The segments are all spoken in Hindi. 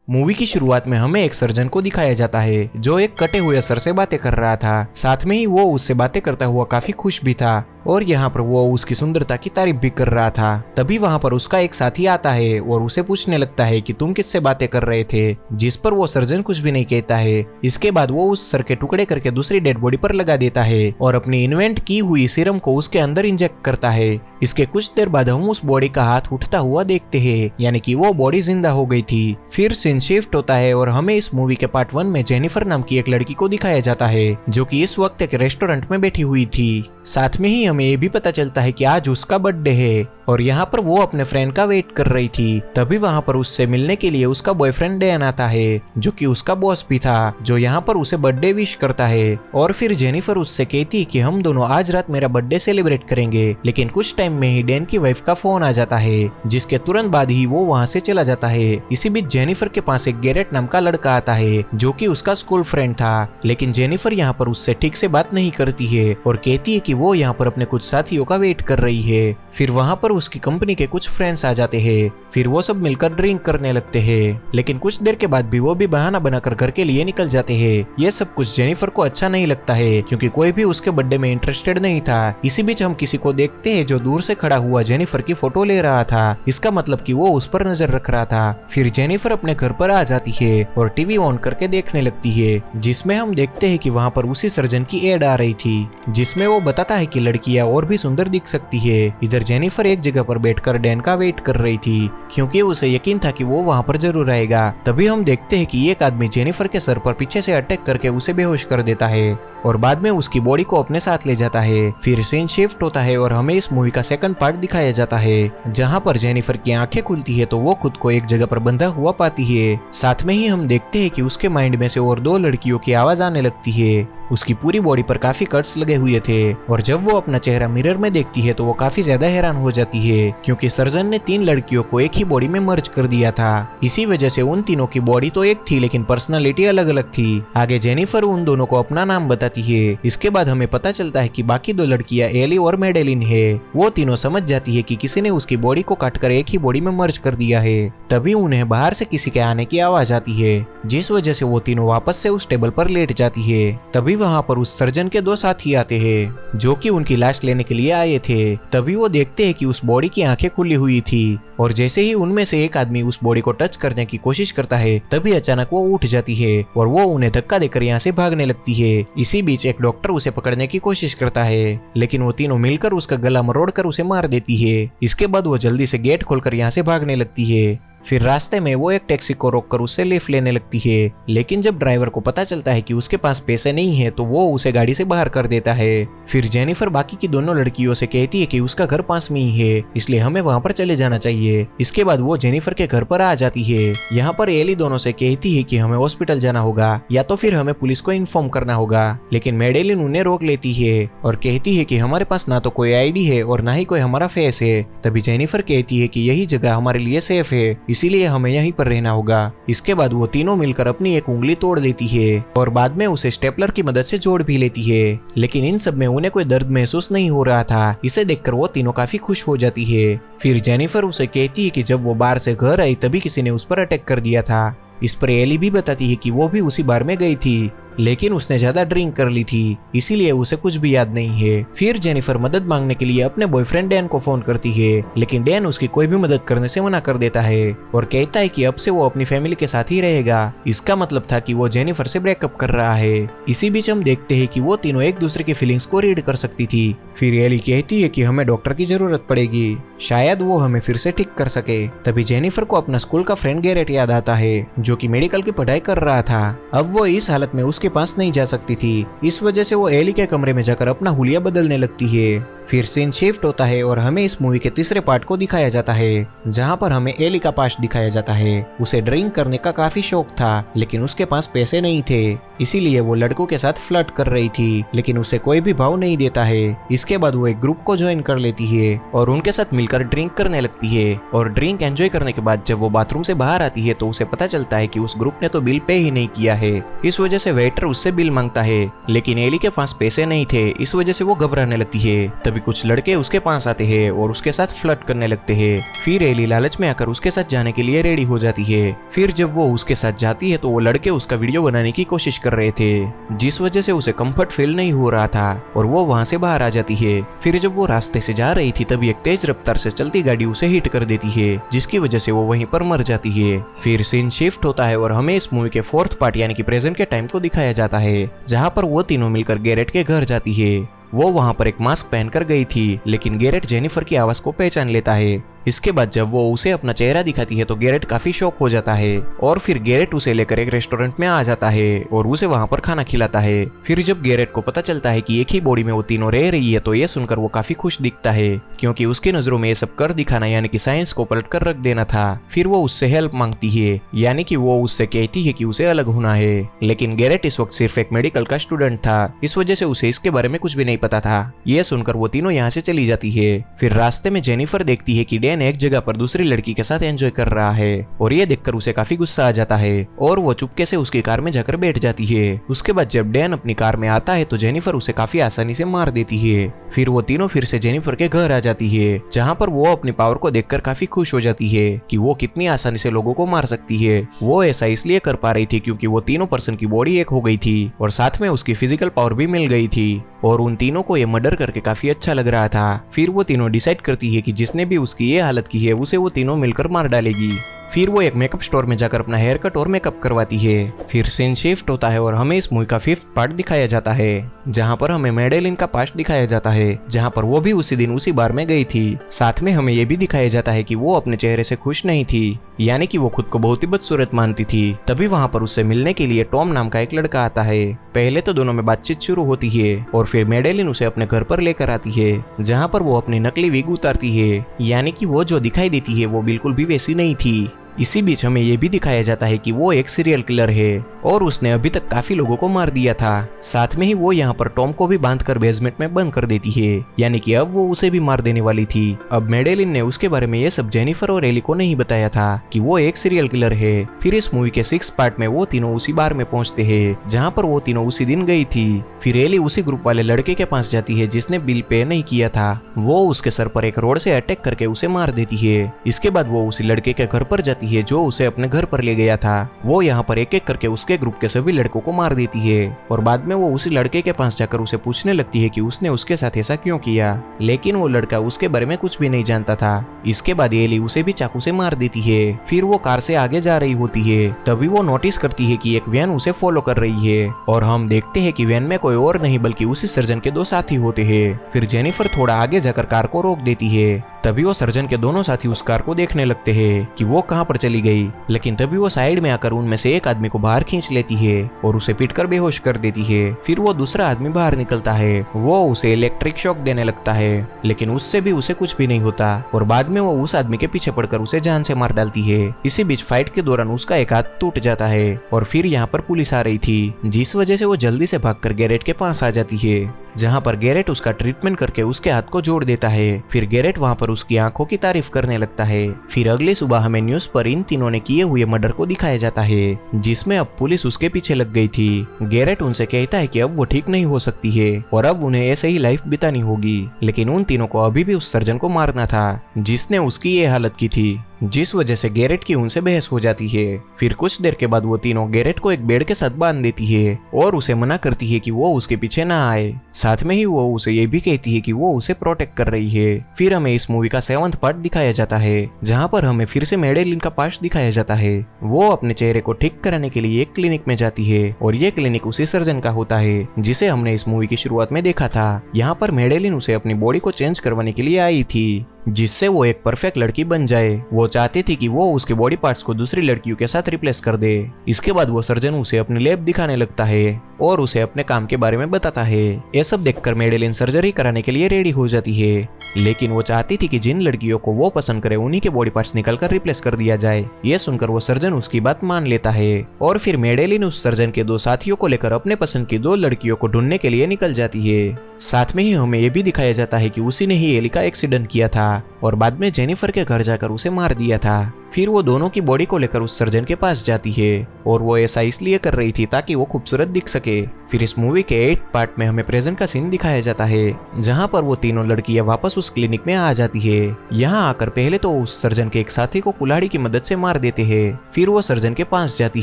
मूवी की शुरुआत में हमें एक सर्जन को दिखाया जाता है जो एक कटे हुए सर से बातें कर रहा था। साथ में ही वो उससे बातें करता हुआ काफी खुश भी था और यहाँ पर वो उसकी सुंदरता की तारीफ भी कर रहा था। तभी वहाँ पर उसका एक साथी आता है और उसे पूछने लगता है कि तुम किससे बातें कर रहे थे, जिस पर वो सर्जन कुछ भी नहीं कहता है। इसके बाद वो उस सर के टुकड़े करके दूसरी डेड बॉडी पर लगा देता है और अपनी इन्वेंट की हुई सीरम को उसके अंदर इंजेक्ट करता है। इसके कुछ देर बाद हम उस बॉडी का हाथ उठता हुआ देखते हैं, यानी कि वो बॉडी जिंदा हो गई थी। फिर सीन शिफ्ट होता है और हमें इस मूवी के पार्ट 1 में जेनिफर नाम की एक लड़की को दिखाया जाता है जो कि इस वक्त एक रेस्टोरेंट में बैठी हुई थी। साथ में ही हमें ये भी पता चलता है कि आज उसका बर्थडे है और यहाँ पर वो अपने फ्रेंड का वेट कर रही थी। तभी वहाँ पर उससे मिलने के लिए उसका बॉयफ्रेंड डैन आता है जो कि उसका बॉस भी था, जो यहाँ पर उसे बर्थडे विश करता है। और फिर जेनिफर उससे कहती है कि हम दोनों आज रात मेरा बर्थडे सेलिब्रेट करेंगे। लेकिन कुछ टाइम में ही डैन की वाइफ का फोन आ जाता है, जिसके तुरंत बाद ही वो वहाँ से चला जाता है। इसी बीच जेनिफर के पास एक गैरेट नाम का लड़का आता है जो कि उसका स्कूल फ्रेंड था, लेकिन जेनिफर यहाँ पर उससे ठीक से बात नहीं करती है और कहती है कि वो यहाँ पर अपने कुछ साथियों का वेट कर रही है। फिर वहाँ पर उसकी कंपनी के कुछ फ्रेंड्स आ जाते हैं। फिर वो सब मिलकर ड्रिंक करने लगते हैं, लेकिन कुछ देर के बाद भी वो भी बहाना बनाकर घर के लिए निकल जाते हैं। ये सब कुछ जेनिफर को अच्छा नहीं लगता है क्योंकि कोई भी उसके बर्थडे में इंटरेस्टेड नहीं था। इसी बीच हम किसी को देखते हैं जो दूर से खड़ा हुआ जेनिफर की फोटो ले रहा था। इसका मतलब कि वो उस पर नजर रख रहा था। फिर जेनिफर अपने घर पर आ जाती है और टीवी ऑन करके देखने लगती है, जिसमें हम देखते हैं कि वहाँ पर उसी सर्जन की एड आ रही थी जिसमें वो बताता है कि लड़कियां और भी सुंदर दिख सकती है। इधर जेनिफर एक जगह पर बैठकर डैन का वेट कर रही थी क्योंकि उसे यकीन था कि वो वहाँ पर जरूर आएगा। तभी हम देखते हैं कि एक आदमी जेनिफर के सर पर पीछे से अटैक करके उसे बेहोश कर देता है और बाद में उसकी बॉडी को अपने साथ ले जाता है। फिर सीन शिफ्ट होता है और हमें इस मूवी का सेकंड पार्ट दिखाया जाता है जहां पर जेनिफर की आंखें खुलती है तो वो खुद को एक जगह पर बंधा हुआ पाती है। साथ में ही हम देखते हैं कि उसके माइंड में से और दो लड़कियों की आवाज आने लगती है। उसकी पूरी बॉडी पर काफी कट्स लगे हुए थे और जब वो अपना चेहरा मिरर में देखती है तो वो काफी ज्यादा हैरान हो जाती है क्योंकि सर्जन ने 3 लड़कियों को एक ही बॉडी में मर्ज कर दिया था। इसी वजह से उन तीनों की बॉडी तो एक थी लेकिन पर्सनालिटी अलग अलग थी। आगे जेनिफर उन दोनों को अपना नाम बताती है। इसके बाद हमें पता चलता है कि बाकी 2 लड़कियां एली और मेडेलिन है। वो तीनों समझ जाती है कि किसी ने उसकी बॉडी को काटकर एक ही बॉडी में मर्ज कर दिया है। तभी उन्हें बाहर से किसी के आने की आवाज आती है, जिस वजह से वो तीनों वापस से उस टेबल पर लेट जाती है। तभी वहाँ पर उस सर्जन के 2 साथी आते हैं जो कि उनकी लाश लेने के लिए आए थे। तभी वो देखते हैं कि उस बॉडी की आंखें खुली हुई थी और जैसे ही उनमें से एक आदमी उस बॉडी को टच करने की कोशिश करता है तभी अचानक वो उठ जाती है और वो उन्हें धक्का देकर यहाँ से भागने लगती है। इसी बीच एक डॉक्टर उसे पकड़ने की कोशिश करता है लेकिन वो तीनों मिलकर उसका गला मरोड़कर उसे मार देती है। इसके बाद वो जल्दी से गेट खोलकर यहाँ से भागने लगती है। फिर रास्ते में वो एक टैक्सी को रोककर उससे लिफ्ट लेने लगती है, लेकिन जब ड्राइवर को पता चलता है कि उसके पास पैसे नहीं है तो वो उसे गाड़ी से बाहर कर देता है। फिर जेनिफर बाकी की दोनों लड़कियों से कहती है कि उसका घर पास में ही है, इसलिए हमें वहाँ पर चले जाना चाहिए। इसके बाद वो जेनिफर के घर पर आ जाती है। यहाँ पर एली दोनों से कहती है कि हमें हॉस्पिटल जाना होगा या तो फिर हमें पुलिस को इन्फॉर्म करना होगा, लेकिन मेडेलिन उन्हें रोक लेती है और कहती है कि हमारे पास ना तो कोई आईडी है और ना ही कोई हमारा फेस है। तभी जेनिफर कहती है कि यही जगह हमारे लिए सेफ है, इसीलिए हमें यहीं पर रहना होगा। इसके बाद वो तीनों मिलकर अपनी एक उंगली तोड़ लेती है और बाद में उसे स्टेपलर की मदद से जोड़ भी लेती है, लेकिन इन सब में उन्हें कोई दर्द महसूस नहीं हो रहा था। इसे देखकर वो तीनों काफी खुश हो जाती है। फिर जेनिफर उसे कहती है कि जब वो बार से घर आई तभी किसी ने उस पर अटैक कर दिया था। इस पर एली भी बताती है कि वो भी उसी बार में गई थी, लेकिन उसने ज्यादा ड्रिंक कर ली थी, इसीलिए उसे कुछ भी याद नहीं है। फिर जेनिफर मदद मांगने के लिए अपने बॉयफ्रेंड डैन को फोन करती है, लेकिन डैन उसकी कोई भी मदद करने से मना कर देता है और कहता है कि अब से वो अपनी फैमिली के साथ ही रहेगा। इसका मतलब था कि वो जेनिफर से ब्रेकअप कर रहा है। इसी बीच हम देखते हैं कि वो तीनों एक दूसरे की फीलिंग्स को रीड कर सकती थी। फिर एली कहती है कि हमें डॉक्टर की जरूरत पड़ेगी, शायद वो हमें फिर से ठीक कर सके। तभी जेनिफर को अपना स्कूल का फ्रेंड गैरेट याद आता है जो कि मेडिकल की पढ़ाई कर रहा था। अब वो इस हालत में उसके पास नहीं जा सकती थी, इस वजह से वो एली के कमरे में जाकर अपना हुलिया बदलने लगती है। फिर सीन शिफ्ट होता है और हमें इस मूवी के तीसरे पार्ट को दिखाया जाता है जहां पर हमें एली का पास्ट दिखाया जाता है। उसे ड्रिंक करने का काफी शौक था, लेकिन उसके पास पैसे नहीं थे, इसीलिए वो लड़कों के साथ फ्लर्ट कर रही थी, लेकिन उसे कोई भी भाव नहीं देता है। इसके बाद वो एक ग्रुप को ज्वाइन कर लेती है और उनके साथ मिलकर ड्रिंक करने लगती है और ड्रिंक एंजॉय करने के बाद जब वो बाथरूम से बाहर आती है तो उसे पता चलता है कि उस ग्रुप ने तो बिल पे ही नहीं किया है। इस वजह से वेटर उससे बिल मांगता है, लेकिन एली के पास पैसे नहीं थे, इस वजह से वो घबराने लगती है। तभी कुछ लड़के उसके पास आते हैं और उसके साथ फ्लर्ट करने लगते हैं। फिर एली लालच में आकर उसके साथ जाने के लिए रेडी हो जाती है। फिर जब वो उसके साथ जाती है तो वो लड़के उसका वीडियो बनाने की कोशिश कर रहे थे, जिस वजह से उसे कंफर्ट फील नहीं हो रहा था और वो वहां से बाहर आ जाती है। फिर जब वो रास्ते से जा रही थी तभी एक तेज रफ्तार से चलती गाड़ी उसे हिट कर देती है, जिसकी वजह से वो वहीं पर मर जाती है। फिर सीन शिफ्ट होता है और हमें इस मूवी के 4th पार्ट यानी कि प्रेजेंट के टाइम को दिखाया जाता है, जहाँ पर वो तीनों मिलकर गैरेट के घर जाती है। वो वहां पर एक मास्क पहनकर गई थी, लेकिन गैरेट जेनिफर की आवाज को पहचान लेता है। इसके बाद जब वो उसे अपना चेहरा दिखाती है तो गैरेट काफी शॉक हो जाता है और फिर गैरेट उसे लेकर एक रेस्टोरेंट में आ जाता है और उसे वहां पर खाना खिलाता है। फिर जब गैरेट को पता चलता है कि एक ही बॉडी में वो तीनों रह रही है तो ये सुनकर वो काफी खुश दिखता है, क्योंकि उसकी नजरों में ये सब कर दिखाना यानी कि साइंस को पलट कर रख देना था। फिर वो उससे हेल्प मांगती है, यानी कि वो उससे कहती है कि उसे अलग होना है, लेकिन गैरेट इस वक्त सिर्फ एक मेडिकल का स्टूडेंट था, इस वजह से उसे इसके बारे में कुछ भी नहीं पता था। ये सुनकर वो तीनों यहाँ से चली जाती है। फिर रास्ते में जेनिफर देखती है कि डैन एक जगह पर दूसरी लड़की के साथ एंजॉय कर रहा है और ये देखकर उसे काफी गुस्सा आ जाता है और वो चुपके से उसकी कार में जाकर बैठ जाती है। उसके बाद जब डैन अपनी कार में आता है तो जेनिफर उसे काफी आसानी से मार देती है। फिर वो तीनों फिर से जेनिफर के घर आ जाती है, जहाँ पर वो अपनी पावर को देखकर काफी खुश हो जाती है कि वो कितनी आसानी से लोगों को मार सकती है। वो ऐसा इसलिए कर पा रही थी क्योंकि वो तीनों पर्सन की बॉडी एक हो गई थी और साथ में उसकी फिजिकल पावर भी मिल गई थी और उन तीनों को ये मर्डर करके काफी अच्छा लग रहा था। फिर वो तीनों डिसाइड करती है कि जिसने भी उसकी ये हालत की है उसे वो तीनों मिलकर मार डालेगी। फिर वो एक मेकअप स्टोर में जाकर अपना हेयर कट और मेकअप करवाती है। फिर सीन शिफ्ट होता है और हमें इस मूवी का 5th पार्ट दिखाया जाता है, जहाँ पर हमें मैडेलिन का पास्ट दिखाया जाता है, जहाँ पर वो भी उसी दिन उसी बार में गई थी। साथ में हमें ये भी दिखाया जाता है कि वो अपने चेहरे से खुश नहीं थी, यानी कि वो खुद को बहुत ही बदसूरत मानती थी। तभी वहाँ पर उससे मिलने के लिए टॉम नाम का एक लड़का आता है। पहले तो दोनों में बातचीत शुरू होती है और फिर मैडेलिन उसे अपने घर पर लेकर आती है, जहाँ पर वो अपनी नकली विग उतारती है, यानी कि वो जो दिखाई देती है वो बिल्कुल भी वैसी नहीं थी। इसी बीच हमें ये भी दिखाया जाता है कि वो एक सीरियल किलर है और उसने अभी तक काफी लोगों को मार दिया था। साथ में ही वो यहाँ पर टॉम को भी बांधकर बेसमेंट में बंद कर देती है, यानी कि अब वो उसे भी मार देने वाली थी। अब मैडेलिन ने उसके बारे में ये सब जेनिफर और एली को नहीं बताया था कि वो एक सीरियल किलर है। फिर इस मूवी के 6th पार्ट में वो तीनों उसी बार में पहुंचते हैं जहाँ पर वो तीनों उसी दिन गई थी। फिर एली उसी ग्रुप वाले लड़के के पास जाती है जिसने बिल पे नहीं किया था। वो उसके सर पर एक रोड से अटैक करके उसे मार देती है। इसके बाद वो उसी लड़के के घर पर जाती है जो उसे अपने घर पर ले गया था। वो यहाँ पर एक एक करके उसके ग्रुप के सभी लड़कों को मार देती है और बाद में वो उसी लड़के के पास जाकर उसे पूछने लगती है कि उसने उसके साथ ऐसा क्यों किया, लेकिन वो लड़का उसके बारे में कुछ भी नहीं जानता था। इसके बाद एली उसे भी चाकू से मार देती है। फिर वो कार से आगे जा रही होती है, तभी वो नोटिस करती है कि एक वैन उसे फॉलो कर रही है और हम देखते हैं कि वैन में कोई और नहीं बल्कि उसी सर्जन के 2 साथी होते हैं। फिर जेनिफर थोड़ा आगे जाकर कार को रोक देती है। तभी वो सर्जन के दोनों साथी उस कार को देखने लगते हैं कि वो कहां पर चली गई, लेकिन तभी वो साइड में आकर उनमें से एक आदमी को बाहर खींच लेती है और उसे पीटकर बेहोश कर देती है। फिर वो दूसरा आदमी बाहर निकलता है, वो उसे इलेक्ट्रिक शॉक देने लगता है, लेकिन उससे भी उसे कुछ भी नहीं होता और बाद में वो उस आदमी के पीछे पड़कर उसे जान से मार डालती है। इसी बीच फाइट के दौरान उसका एक हाथ टूट जाता है और फिर यहाँ पर पुलिस आ रही थी, जिस वजह से वो जल्दी से भागकर गैरेट के पास आ जाती है, जहाँ पर गैरेट उसका ट्रीटमेंट करके उसके हाथ को जोड़ देता है। फिर गैरेट वहाँ पर उसकी आंखों की तारीफ करने लगता है। फिर अगली सुबह हमें न्यूज पर इन तीनों ने किए हुए मर्डर को दिखाया जाता है, जिसमें अब पुलिस उसके पीछे लग गई थी। गैरेट उनसे कहता है कि अब वो ठीक नहीं हो सकती है और अब उन्हें ऐसे ही लाइफ बितानी होगी, लेकिन उन तीनों को अभी भी उस सर्जन को मारना था जिसने उसकी ये हालत की थी, जिस वजह से गैरेट की उनसे बहस हो जाती है। फिर कुछ देर के बाद वो तीनों गैरेट को एक बेड के साथ बांध देती है और उसे मना करती है कि वो उसके पीछे ना आए। साथ में ही वो उसे ये भी कहती है कि वो उसे प्रोटेक्ट कर रही है। फिर हमें इस मूवी का 7th पार्ट दिखाया जाता है, जहाँ पर हमें फिर से मैडेलिन का पास्ट दिखाया जाता है। वो अपने चेहरे को ठीक कराने के लिए एक क्लिनिक में जाती है और ये क्लिनिक उसी सर्जन का होता है जिसे हमने इस मूवी की शुरुआत में देखा था। यहाँ पर मैडेलिन उसे अपनी बॉडी को चेंज करवाने के लिए आई थी, जिससे वो एक परफेक्ट लड़की बन जाए। वो चाहती थी कि वो उसके बॉडी पार्ट्स को दूसरी लड़कियों के साथ रिप्लेस कर दे। इसके बाद वो सर्जन उसे अपनी लैब दिखाने लगता है और उसे अपने काम के बारे में बताता है। ये सब देखकर मैडेलिन सर्जरी कराने के लिए रेडी हो जाती है, लेकिन वो चाहती थी कि जिन लड़कियों को वो पसंद करे उन्हीं के बॉडी पार्ट्स निकालकर रिप्लेस कर दिया जाए। ये सुनकर वो सर्जन उसकी बात मान लेता है और फिर मैडेलिन उस सर्जन के 2 साथियों को लेकर अपने पसंद की 2 लड़कियों को ढूंढने के लिए निकल जाती है। साथ में ही हमें ये भी दिखाया जाता है कि उसी ने ही एली का एक्सीडेंट किया था और बाद में जेनिफर के घर जाकर उसे मार दिया था। फिर वो दोनों की बॉडी को लेकर उस सर्जन के पास जाती है और वो ऐसा इसलिए कर रही थी ताकि वो खूबसूरत दिख सके। फिर इस मूवी के 8th पार्ट में हमें प्रेजेंट का सीन दिखाया जाता है जहाँ पर वो तीनों लड़कियां वापस उस क्लिनिक में आ जाती है। यहाँ आकर पहले तो उस सर्जन के एक साथी को कुल्हाड़ी की मदद से मार देते हैं। फिर वो सर्जन के पास जाती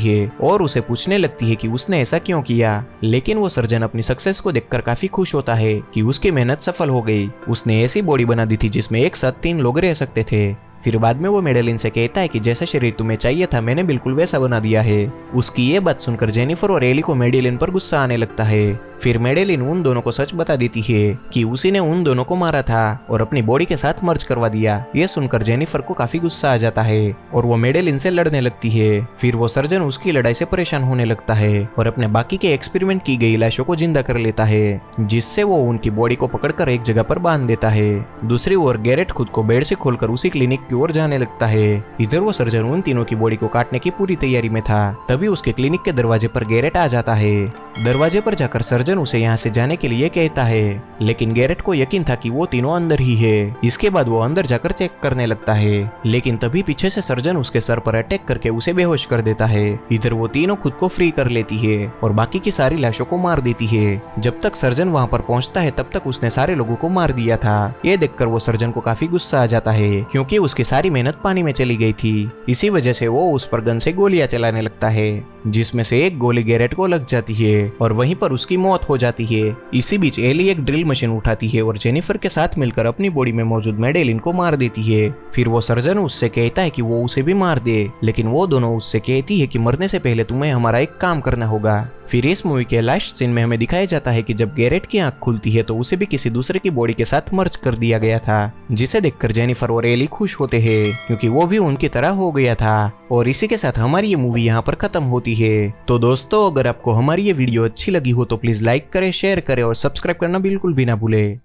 है और उसे पूछने लगती है कि उसने ऐसा क्यों किया, लेकिन वो सर्जन अपनी सक्सेस को देखकर काफी खुश होता है कि उसकी मेहनत सफल हो गई। उसने ऐसी बॉडी बना दी थी जिसमें एक साथ 3 लोग रह सकते थे। फिर बाद में वो मेडेलिन से कहता है कि जैसा शरीर तुम्हें चाहिए था मैंने बिल्कुल वैसा बना दिया है। उसकी ये बात सुनकर जेनिफर और एली को मेडेलिन पर गुस्सा आने लगता है। फिर मेडेलिन उन दोनों को सच बता देती है कि उसी ने उन दोनों को मारा था और अपनी बॉडी के साथ मर्ज करवा दिया। ये सुनकर जेनिफर को काफी गुस्सा आ जाता है और वो मेडेलिन से लड़ने लगती है। फिर वो सर्जन उसकी लड़ाई से परेशान होने लगता है और अपने बाकी के एक्सपेरिमेंट की गई लाशों को जिंदा कर लेता है, जिससे वो उनकी बॉडी को पकड़कर एक जगह पर बांध देता है। दूसरी ओर गैरेट खुद को बेड से खोलकर उसी क्लिनिक की ओर जाने लगता है। इधर वो सर्जन उन तीनों की बॉडी को काटने की पूरी तैयारी में था। तभी उसके क्लिनिक के दरवाजे पर गैरेट आ जाता है। दरवाजे पर जाकर सर्जन उसे यहाँ से जाने के लिए कहता है, लेकिन गैरेट को यकीन था कि वो तीनों अंदर ही है। इसके बाद वो अंदर जाकर चेक करने लगता है, लेकिन तभी पीछे से सर्जन उसके सर पर अटैक करके उसे बेहोश कर देता है। इधर वो तीनों खुद को फ्री कर लेती है और बाकी की सारी लाशों को मार देती है। जब तक सर्जन वहाँ पर पहुँचता है तब तक उसने सारे लोगों को मार दिया था। ये देखकर वो सर्जन को काफी गुस्सा आ जाता है क्योंकि उसकी सारी मेहनत पानी में चली गई थी। इसी वजह से वो उस पर गन से गोलियां चलाने लगता है, जिसमें से एक गोली गैरेट को लग जाती है और वहीं पर उसकी मौत हो जाती है। इसी बीच एली एक ड्रिल मशीन उठाती है और जेनिफर के साथ मिलकर अपनी बॉडी में मौजूद मेडेलिन को मार देती है। फिर वो सर्जन उससे कहता है कि वो उसे भी मार दे, लेकिन वो दोनों उससे कहती है कि मरने से पहले तुम्हें हमारा एक काम करना होगा। फिर इस मूवी के लास्ट सीन में हमें दिखाया जाता है कि जब गैरेट की आंख खुलती है तो उसे भी किसी दूसरे की बॉडी के साथ मर्ज कर दिया गया था, जिसे देखकर जेनिफर और एली खुश होते हैं क्योंकि वो भी उनकी तरह हो गया था। और इसी के साथ हमारी ये मूवी यहाँ पर खत्म होती है। तो दोस्तों, अगर आपको हमारी ये वीडियो अच्छी लगी हो तो प्लीज लाइक करें, शेयर करें और सब्सक्राइब करना बिल्कुल भी ना भूलें।